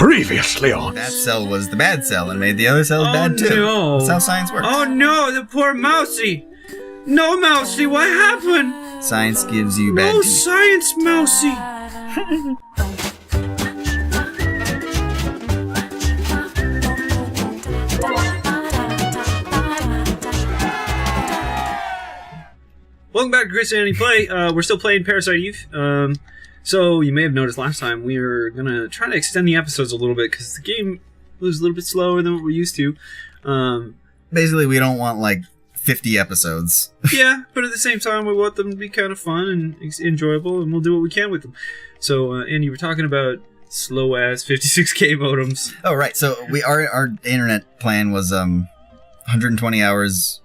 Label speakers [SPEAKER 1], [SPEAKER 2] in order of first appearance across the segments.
[SPEAKER 1] Previously on.
[SPEAKER 2] That cell was the bad cell and made the other cells bad too.
[SPEAKER 3] No.
[SPEAKER 2] That's how science works.
[SPEAKER 3] Oh no, the poor Mousy. No, Mousy, what happened?
[SPEAKER 2] Science gives you bad
[SPEAKER 3] No
[SPEAKER 2] teeth.
[SPEAKER 3] science, Mousy. Welcome back to Christianity Play. We're still playing Parasite Eve. So you may have noticed last time we were gonna try to extend the episodes a little bit because the game was a little bit slower than what we're used to.
[SPEAKER 2] Basically, we don't want like 50 episodes.
[SPEAKER 3] Yeah, but at the same time, we want them to be kind of fun and enjoyable, and we'll do what we can with them. So, Andy, we're talking about slow-ass 56K modems.
[SPEAKER 2] Oh, right. So our internet plan was 120 hours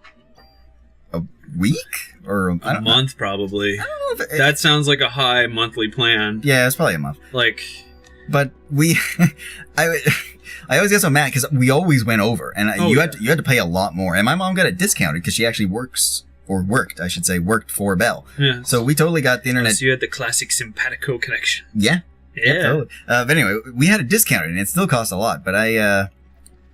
[SPEAKER 2] a week? Or
[SPEAKER 3] A month, probably.
[SPEAKER 2] I don't know if
[SPEAKER 3] That sounds like a high monthly plan.
[SPEAKER 2] Yeah, it's probably a month.
[SPEAKER 3] Like...
[SPEAKER 2] But I always get so mad because we always went over, and you had to pay a lot more. And my mom got it discounted because she actually worked for Bell.
[SPEAKER 3] Yeah.
[SPEAKER 2] So we totally got the internet.
[SPEAKER 3] So you had the classic simpatico connection.
[SPEAKER 2] Yeah.
[SPEAKER 3] Yeah.
[SPEAKER 2] Totally. But anyway, we had it discounted, and it still cost a lot. But I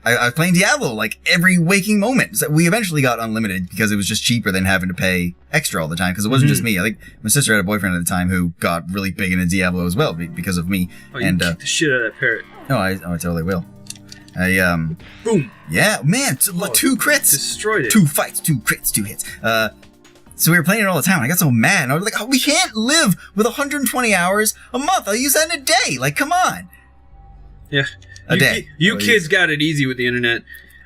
[SPEAKER 2] was playing Diablo like every waking moment. So we eventually got unlimited because it was just cheaper than having to pay extra all the time. Because it wasn't just me. I think my sister had a boyfriend at the time who got really big into Diablo as well because of me.
[SPEAKER 3] Oh, you kicked the shit out of that parrot.
[SPEAKER 2] No, I totally will.
[SPEAKER 3] Boom.
[SPEAKER 2] Yeah, man, two crits.
[SPEAKER 3] Destroyed it.
[SPEAKER 2] 2 fights, 2 crits, 2 hits. So we were playing it all the time. I got so mad. And I was like, oh, we can't live with 120 hours a month. I'll use that in a day. Like, come on.
[SPEAKER 3] Yeah.
[SPEAKER 2] A day.
[SPEAKER 3] You kids got it easy with the internet.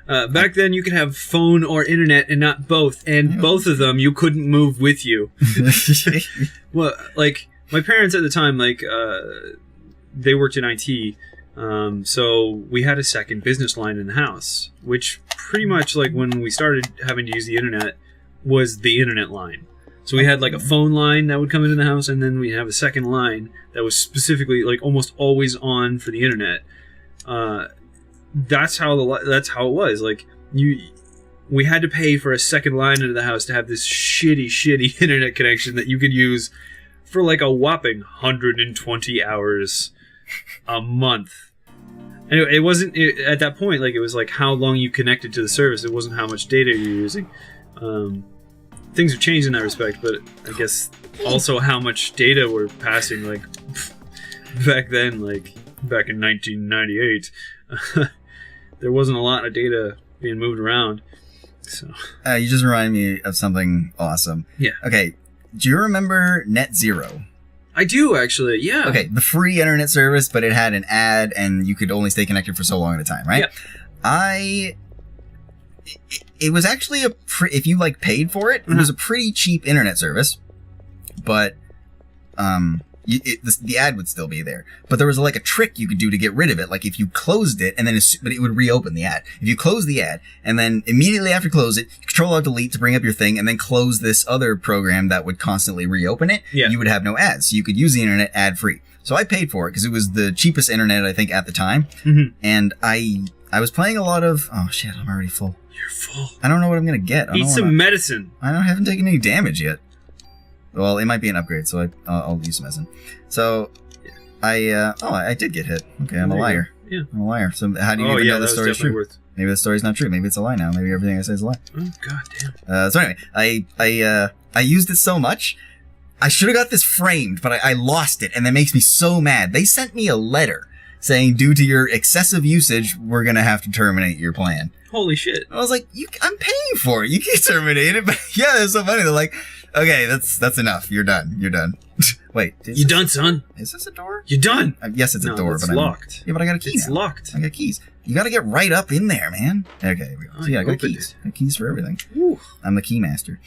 [SPEAKER 3] Back then, you could have phone or internet and not both. And both of them, you couldn't move with you. Well, like, my parents at the time, like, they worked in IT. So we had a second business line in the house, which pretty much, like, when we started having to use the internet, was the internet line. So we had, like, a phone line that would come into the house, and then we'd have a second line that was specifically, like, almost always on for the internet. That's how it was. Like, we had to pay for a second line into the house to have this shitty internet connection that you could use for like a whopping 120 hours a month. And it wasn't at that point, like, it was like how long you connected to the service. It wasn't how much data you're using. Things have changed in that respect, but I guess also how much data we're passing. Like, back then, like back in 1998, there wasn't a lot of data being moved around. So
[SPEAKER 2] you just remind me of something awesome.
[SPEAKER 3] Yeah.
[SPEAKER 2] Okay. Do you remember Netzero?
[SPEAKER 3] I do, actually. Yeah.
[SPEAKER 2] Okay. The free internet service, but it had an ad, and you could only stay connected for so long at a time, right?
[SPEAKER 3] Yeah.
[SPEAKER 2] It was actually if you like paid for it, it was a pretty cheap internet service, but the ad would still be there. But there was like a trick you could do to get rid of it. Like if you closed it and then but it would reopen the ad. If you close the ad and then immediately after close it, Control-Alt-Delete to bring up your thing and then close this other program that would constantly reopen it, you would have no ads. So you could use the internet ad free. So I paid for it because it was the cheapest internet I think at the time. And I was playing a lot of, oh shit, I'm already full.
[SPEAKER 3] You're full.
[SPEAKER 2] I don't know what I'm going to get.
[SPEAKER 3] Eat some medicine.
[SPEAKER 2] I haven't taken any damage yet. Well, it might be an upgrade, so I'll use some medicine. So, I did get hit. Okay, I'm a liar.
[SPEAKER 3] Yeah.
[SPEAKER 2] I'm a liar. So how do you even know the story's true?
[SPEAKER 3] Worth...
[SPEAKER 2] Maybe the story's not true. Maybe it's a lie now. Maybe everything I say is a lie.
[SPEAKER 3] Oh, god damn.
[SPEAKER 2] So anyway, I used it so much. I should have got this framed, but I lost it, and that makes me so mad. They sent me a letter saying, due to your excessive usage, we're going to have to terminate your plan.
[SPEAKER 3] Holy shit.
[SPEAKER 2] I was like, I'm paying for it. You can't terminate it. But yeah, it's so funny. They're like, okay, that's enough. You're done. Wait.
[SPEAKER 3] You done, son?
[SPEAKER 2] Is this a door?
[SPEAKER 3] You done?
[SPEAKER 2] Yes, it's a door,
[SPEAKER 3] it's
[SPEAKER 2] but
[SPEAKER 3] locked.
[SPEAKER 2] Yeah, but I got a key.
[SPEAKER 3] It's
[SPEAKER 2] now.
[SPEAKER 3] locked.
[SPEAKER 2] I got keys. You got to get right up in there, man. Okay, here we go. So yeah, I got keys. I got keys for everything. Ooh. I'm the key master.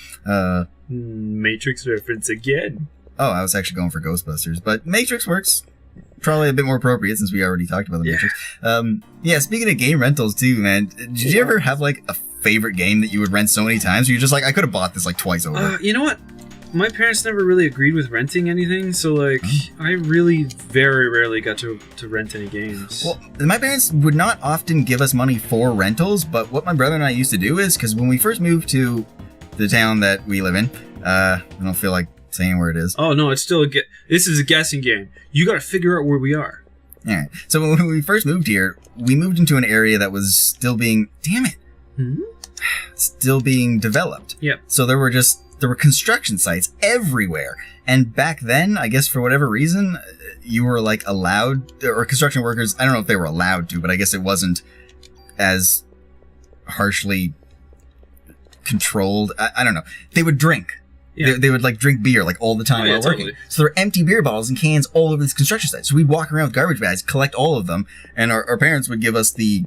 [SPEAKER 3] Matrix reference again.
[SPEAKER 2] Oh, I was actually going for Ghostbusters, but Matrix works. Probably a bit more appropriate since we already talked about the Matrix. Yeah, speaking of game rentals too, man, did you ever have like a favorite game that you would rent so many times where you're just like, I could have bought this like twice over?
[SPEAKER 3] You know what? My parents never really agreed with renting anything, so like I really very rarely got to rent any games.
[SPEAKER 2] Well, my parents would not often give us money for rentals, but what my brother and I used to do is, because when we first moved to the town that we live in, I don't feel like saying where it is.
[SPEAKER 3] Oh no, it's still this is a guessing game. You got to figure out where we are.
[SPEAKER 2] All right. So when we first moved here, we moved into an area that was still being... Damn it. Still being developed.
[SPEAKER 3] Yep.
[SPEAKER 2] So there were construction sites everywhere. And back then, I guess for whatever reason, you were like allowed, or construction workers, I don't know if they were allowed to, but I guess it wasn't as harshly controlled. I don't know. They would drink. Yeah. They would like drink beer like all the time while working. Totally. So there were empty beer bottles and cans all over this construction site. So we'd walk around with garbage bags, collect all of them, and our parents would give us the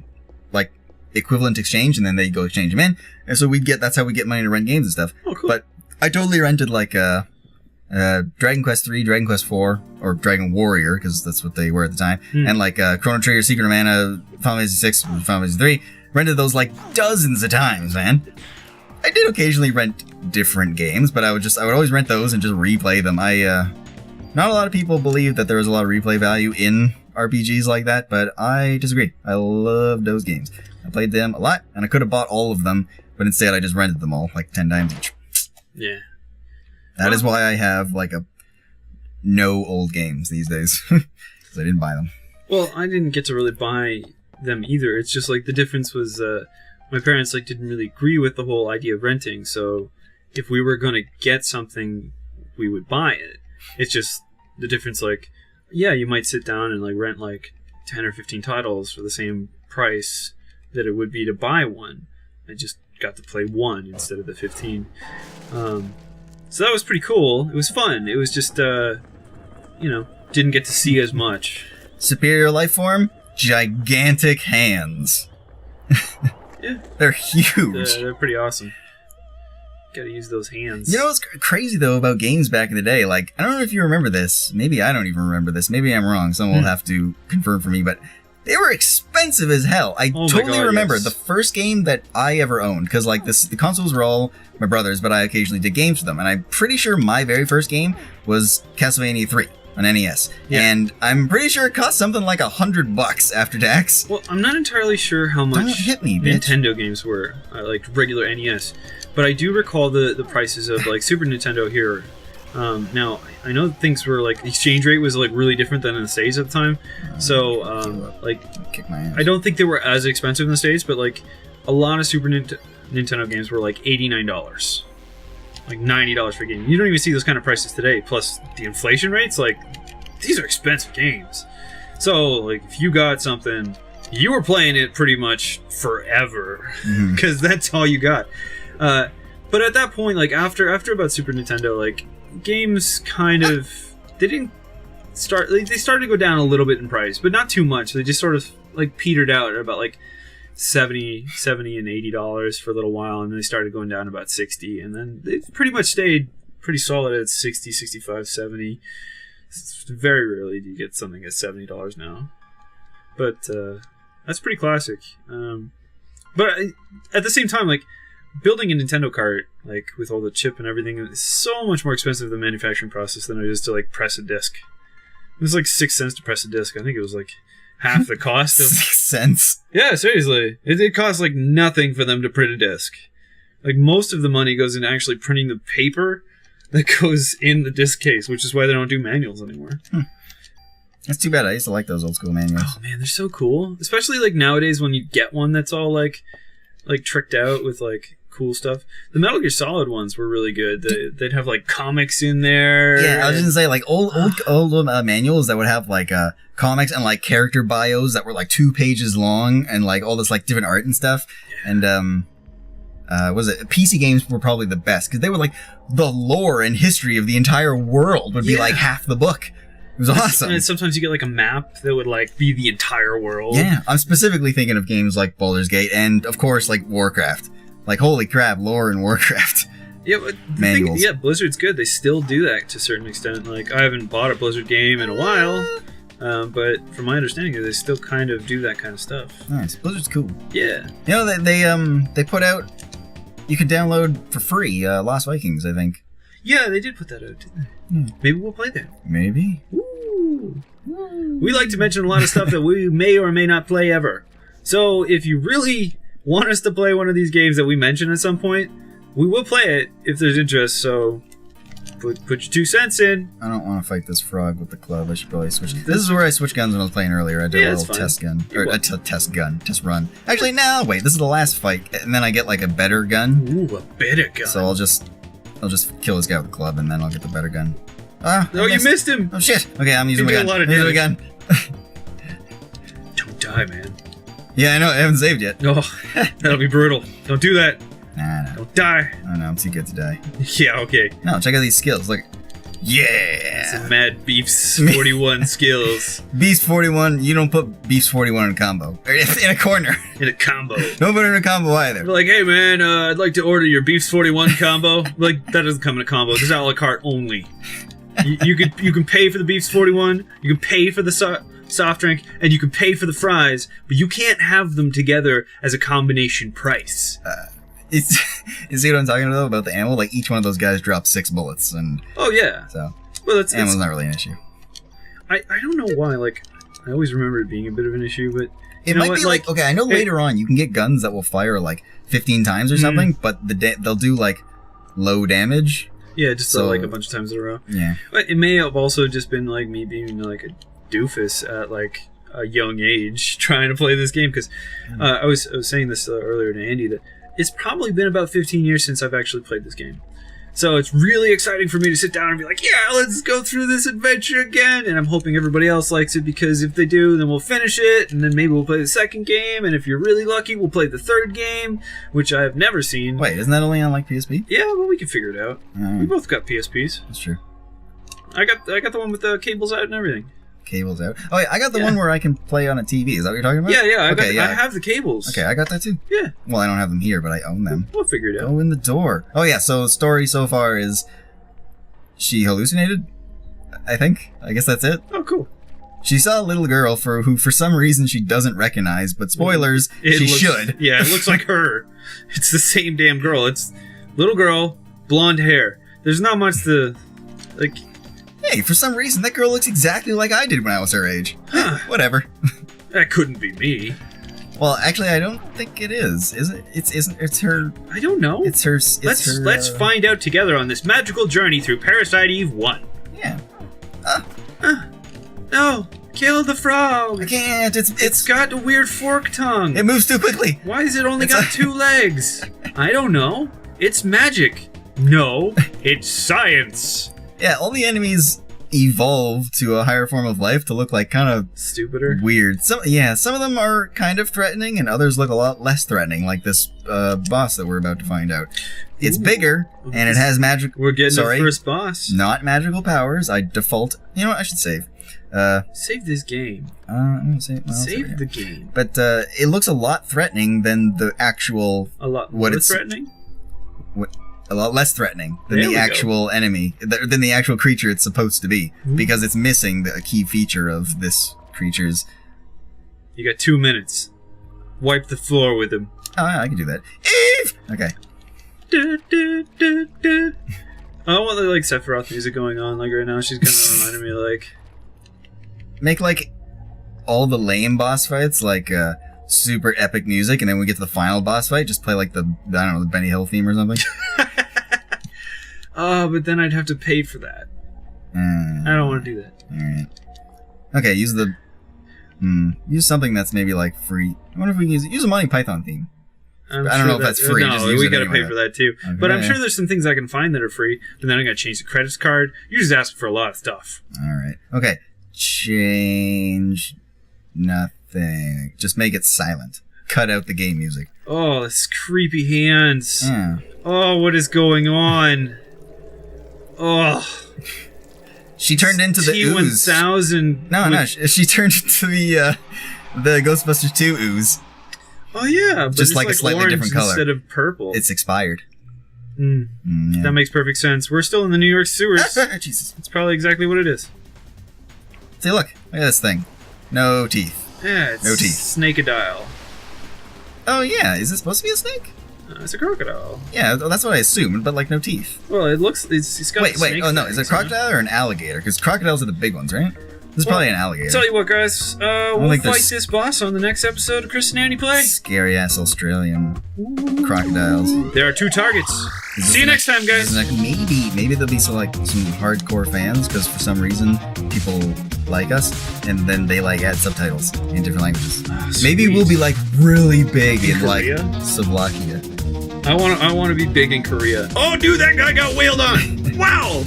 [SPEAKER 2] like equivalent exchange, and then they'd go exchange them in. And so that's how we get money to rent games and stuff.
[SPEAKER 3] Oh, cool.
[SPEAKER 2] But I totally rented like Dragon Quest 3, Dragon Quest 4, or Dragon Warrior, because that's what they were at the time, and like Chrono Trigger, Secret of Mana, Final Fantasy 6, Final Fantasy 3. Rented those like dozens of times, man. I did occasionally rent different games, but I would always rent those and just replay them. Not a lot of people believe that there was a lot of replay value in RPGs like that, but I disagree. I loved those games. I played them a lot, and I could have bought all of them, but instead I just rented them all like 10 times each.
[SPEAKER 3] Yeah.
[SPEAKER 2] That is why I have like no old games these days, because I didn't buy them.
[SPEAKER 3] Well, I didn't get to really buy them either. It's just like the difference was my parents like didn't really agree with the whole idea of renting, so if we were going to get something, we would buy it. It's just the difference, like, yeah, you might sit down and like rent like 10 or 15 titles for the same price that it would be to buy one. I just got to play one instead of the 15. So that was pretty cool. It was fun. It was just, didn't get to see as much.
[SPEAKER 2] Superior life form, gigantic hands.
[SPEAKER 3] Yeah.
[SPEAKER 2] They're huge.
[SPEAKER 3] They're pretty awesome. Gotta use those hands.
[SPEAKER 2] You know what's crazy, though, about games back in the day? Like, I don't know if you remember this. Maybe I don't even remember this. Maybe I'm wrong. Someone will have to confirm for me, but they were expensive as hell. I totally remember the first game that I ever owned, because like the consoles were all my brother's, but I occasionally did games for them, and I'm pretty sure my very first game was Castlevania 3 on NES, and I'm pretty sure it cost something like $100 after tax.
[SPEAKER 3] Well, I'm not entirely sure how much Nintendo games were, like regular NES, but I do recall the prices of like Super Nintendo here. Now, I know things were like, the exchange rate was like really different than in the States at the time. So,
[SPEAKER 2] kick my ass.
[SPEAKER 3] I don't think they were as expensive in the States, but like a lot of Super Nintendo games were like $89. Like $90 for a game. You don't even see those kind of prices today. Plus the inflation rates, like, these are expensive games. So, like, if you got something, you were playing it pretty much forever. Because that's all you got. But at that point, like, after about Super Nintendo, like, games kind of, they started to go down a little bit in price, but not too much. They just sort of like petered out at about like $70 and $80 for a little while, and then they started going down about $60, and then they pretty much stayed pretty solid at $60, $65, $70. It's very rarely do you get something at $70 now, but that's pretty classic. But at the same time, like, building a Nintendo cart, like, with all the chip and everything, is so much more expensive the manufacturing process than it is to, like, press a disc. It was like 6 cents to press a disc. I think it was, like, half the cost of...
[SPEAKER 2] 6 cents?
[SPEAKER 3] Yeah, seriously. It costs, like, nothing for them to print a disc. Like, most of the money goes into actually printing the paper that goes in the disc case, which is why they don't do manuals anymore.
[SPEAKER 2] That's too bad. I used to like those old school manuals.
[SPEAKER 3] Oh, man, they're so cool. Especially, like, nowadays when you get one that's all, like tricked out with, like, cool stuff. The Metal Gear Solid ones were really good. They'd have like comics in there.
[SPEAKER 2] Yeah, I was gonna say like old manuals that would have like comics and like character bios that were like 2 pages long and like all this like different art and stuff. And PC games were probably the best because they were like the lore and history of the entire world would be like half the book. It was awesome.
[SPEAKER 3] And sometimes you get like a map that would like be the entire world.
[SPEAKER 2] Yeah, I'm specifically thinking of games like Baldur's Gate and of course like Warcraft. Like, holy crap, lore in Warcraft.
[SPEAKER 3] Yeah, but manuals. Blizzard's good. They still do that to a certain extent. Like, I haven't bought a Blizzard game in a while, but from my understanding, they still kind of do that kind of stuff.
[SPEAKER 2] Nice. Blizzard's cool.
[SPEAKER 3] Yeah.
[SPEAKER 2] You know, they put out, you could download for free Lost Vikings, I think.
[SPEAKER 3] Yeah, they did put that out, didn't they? Maybe we'll play that.
[SPEAKER 2] Maybe.
[SPEAKER 3] Ooh. We like to mention a lot of stuff that we may or may not play ever. So, if you really want us to play one of these games that we mention at some point, we will play it if there's interest, so Put your 2 cents in.
[SPEAKER 2] I don't want to fight this frog with the club. I should probably switch. This is where I switched guns when I was playing earlier. I did a little test gun. Or a test run. Actually, no, wait. This is the last fight. And then I get like a better gun.
[SPEAKER 3] Ooh, a better gun.
[SPEAKER 2] So I'll just kill this guy with the club and then I'll get the better gun. Ah,
[SPEAKER 3] oh, you missed him.
[SPEAKER 2] Oh, shit. Okay, I'm using my gun.
[SPEAKER 3] A lot of
[SPEAKER 2] using my gun.
[SPEAKER 3] Don't die, man.
[SPEAKER 2] Yeah, I know. I haven't saved yet.
[SPEAKER 3] Oh, that'll be brutal. Don't do that.
[SPEAKER 2] Nah.
[SPEAKER 3] Don't die.
[SPEAKER 2] Oh, no. I'm too good to die.
[SPEAKER 3] Yeah, okay.
[SPEAKER 2] No, check out these skills. Look. Yeah!
[SPEAKER 3] Some Mad Beefs 41 skills.
[SPEAKER 2] Beefs 41, you don't put Beefs 41 in a combo. Or in a corner.
[SPEAKER 3] In a combo.
[SPEAKER 2] Don't put it in a combo either.
[SPEAKER 3] We're like, hey man, I'd like to order your Beefs 41 combo. Like, that doesn't come in a combo. This is a la carte only. You can pay for the Beefs 41, you can pay for the soft drink, and you can pay for the fries, but you can't have them together as a combination price.
[SPEAKER 2] You see what I'm talking about the ammo? Like, each one of those guys drops 6 bullets, and...
[SPEAKER 3] Oh, yeah.
[SPEAKER 2] So,
[SPEAKER 3] well,
[SPEAKER 2] ammo's not really an issue.
[SPEAKER 3] I don't know why, like, I always remember it being a bit of an issue, but...
[SPEAKER 2] It might be like, okay, I know later on you can get guns that will fire, like, 15 times or something, but they'll do, like, low damage.
[SPEAKER 3] Yeah, just like a bunch of times in a row.
[SPEAKER 2] Yeah.
[SPEAKER 3] But it may have also just been, like, me being, like, a doofus at, like, a young age trying to play this game, because I was saying this earlier to Andy, that it's probably been about 15 years since I've actually played this game. So it's really exciting for me to sit down and be like, yeah, let's go through this adventure again. And I'm hoping everybody else likes it, because if they do, then we'll finish it. And then maybe we'll play the second game. And if you're really lucky, we'll play the third game, which I have never seen.
[SPEAKER 2] Wait, isn't that only on, like, PSP?
[SPEAKER 3] Yeah, well, we can figure it out. We both got PSPs.
[SPEAKER 2] That's true.
[SPEAKER 3] I got the one with the cables out and everything.
[SPEAKER 2] Cables out. Oh, yeah, I got the one where I can play on a TV. Is that what you're talking about?
[SPEAKER 3] Yeah. I have the cables.
[SPEAKER 2] Okay, I got that too.
[SPEAKER 3] Yeah.
[SPEAKER 2] Well, I don't have them here, but I own them.
[SPEAKER 3] We'll figure it out.
[SPEAKER 2] Go in the door. Oh, yeah, so the story so far is she hallucinated, I think. I guess that's it.
[SPEAKER 3] Oh, cool.
[SPEAKER 2] She saw a little girl who for some reason she doesn't recognize, but spoilers, should.
[SPEAKER 3] Yeah, it looks like her. It's the same damn girl. It's little girl, blonde hair. There's not much to, like...
[SPEAKER 2] Hey, for some reason, that girl looks exactly like I did when I was her age.
[SPEAKER 3] Huh.
[SPEAKER 2] Whatever.
[SPEAKER 3] That couldn't be me.
[SPEAKER 2] Well, actually, I don't think it is. Is it? It's her...
[SPEAKER 3] I don't know.
[SPEAKER 2] It's her...
[SPEAKER 3] Let's find out together on this magical journey through Parasite Eve 1.
[SPEAKER 2] Yeah.
[SPEAKER 3] No! Kill the frog!
[SPEAKER 2] I can't.
[SPEAKER 3] It's got a weird fork tongue.
[SPEAKER 2] It moves too quickly.
[SPEAKER 3] Why has it only got 2 legs? I don't know. It's magic. No, it's science.
[SPEAKER 2] Yeah, all the enemies evolve to a higher form of life to look like kind of
[SPEAKER 3] stupider,
[SPEAKER 2] weird. Some of them are kind of threatening, and others look a lot less threatening, like this boss that we're about to find out. It's bigger, and it has magic.
[SPEAKER 3] We're getting the first boss.
[SPEAKER 2] Not magical powers. I default. You know what? I should save.
[SPEAKER 3] Save this game.
[SPEAKER 2] I'm gonna save. Well,
[SPEAKER 3] save the game.
[SPEAKER 2] But it looks a lot threatening than the actual.
[SPEAKER 3] A lot more threatening.
[SPEAKER 2] A lot less threatening than the actual enemy, than the actual creature it's supposed to be, because it's missing the key feature of this creature's.
[SPEAKER 3] You got 2 minutes. Wipe the floor with him.
[SPEAKER 2] Oh, yeah, I can do that. Eve! Okay.
[SPEAKER 3] I want the, like, Sephiroth music going on, like, right now. She's kind of reminding me, like...
[SPEAKER 2] Make, like, all the lame boss fights, like, super epic music, and then when we get to the final boss fight, just play, like, the Benny Hill theme or something.
[SPEAKER 3] But then I'd have to pay for that. I don't want to do that.
[SPEAKER 2] Alright. Okay, use the... use something that's maybe, like, free. I wonder if we can use a Monty Python theme. I don't know if that's free.
[SPEAKER 3] No, we gotta pay for that, too. Okay. But I'm sure there's some things I can find that are free, but then I gotta change the credits card. You just ask for a lot of stuff.
[SPEAKER 2] Alright. Okay. Change... nothing. Just make it silent. Cut out the game music.
[SPEAKER 3] Oh, this creepy hands.
[SPEAKER 2] Yeah.
[SPEAKER 3] Oh, what is going on? Oh.
[SPEAKER 2] She turned into the ooze.
[SPEAKER 3] T-1000.
[SPEAKER 2] No, she turned into the Ghostbusters 2 ooze.
[SPEAKER 3] Oh yeah, but
[SPEAKER 2] just like a slightly different color
[SPEAKER 3] instead of purple.
[SPEAKER 2] It's expired.
[SPEAKER 3] Yeah. That makes perfect sense. We're still in the New York sewers.
[SPEAKER 2] Jesus.
[SPEAKER 3] It's probably exactly what it is.
[SPEAKER 2] See, look at this thing. No teeth.
[SPEAKER 3] Yeah, it's
[SPEAKER 2] no teeth.
[SPEAKER 3] Snakeadile.
[SPEAKER 2] Oh yeah, is it supposed to be a snake?
[SPEAKER 3] It's a crocodile.
[SPEAKER 2] Yeah, that's what I assumed, but like no teeth.
[SPEAKER 3] Well, it looks. It's got.
[SPEAKER 2] Wait. Oh no, is it a crocodile or an alligator? Because crocodiles are the big ones, right? There's probably an alligator.
[SPEAKER 3] Tell you what, guys. We'll
[SPEAKER 2] think
[SPEAKER 3] fight
[SPEAKER 2] there's-
[SPEAKER 3] this boss on the next episode of Chris and Andy Play.
[SPEAKER 2] Scary ass Australian crocodiles.
[SPEAKER 3] There are 2 targets.
[SPEAKER 2] Is this
[SPEAKER 3] See you
[SPEAKER 2] the
[SPEAKER 3] next time, guys.
[SPEAKER 2] is this the next- maybe there'll be some hardcore fans because for some reason people like us, and then they add subtitles in different languages. Maybe
[SPEAKER 3] sweet.
[SPEAKER 2] we'll be really big in
[SPEAKER 3] Korea?
[SPEAKER 2] Slovakia.
[SPEAKER 3] I want to be big in Korea. Oh, dude, that guy got wailed on. Wow.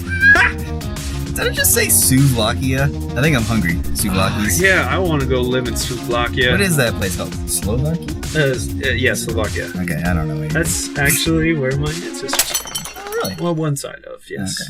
[SPEAKER 2] Did I just say Slovakia? I think I'm hungry. Slovakias.
[SPEAKER 3] Yeah, I want to go live in Slovakia.
[SPEAKER 2] What is that place called? Slovakia?
[SPEAKER 3] Yeah, Slovakia.
[SPEAKER 2] Okay, I don't know.
[SPEAKER 3] That's actually where my ancestors are from.
[SPEAKER 2] Oh, really?
[SPEAKER 3] Well, one side of, yes.
[SPEAKER 2] Okay.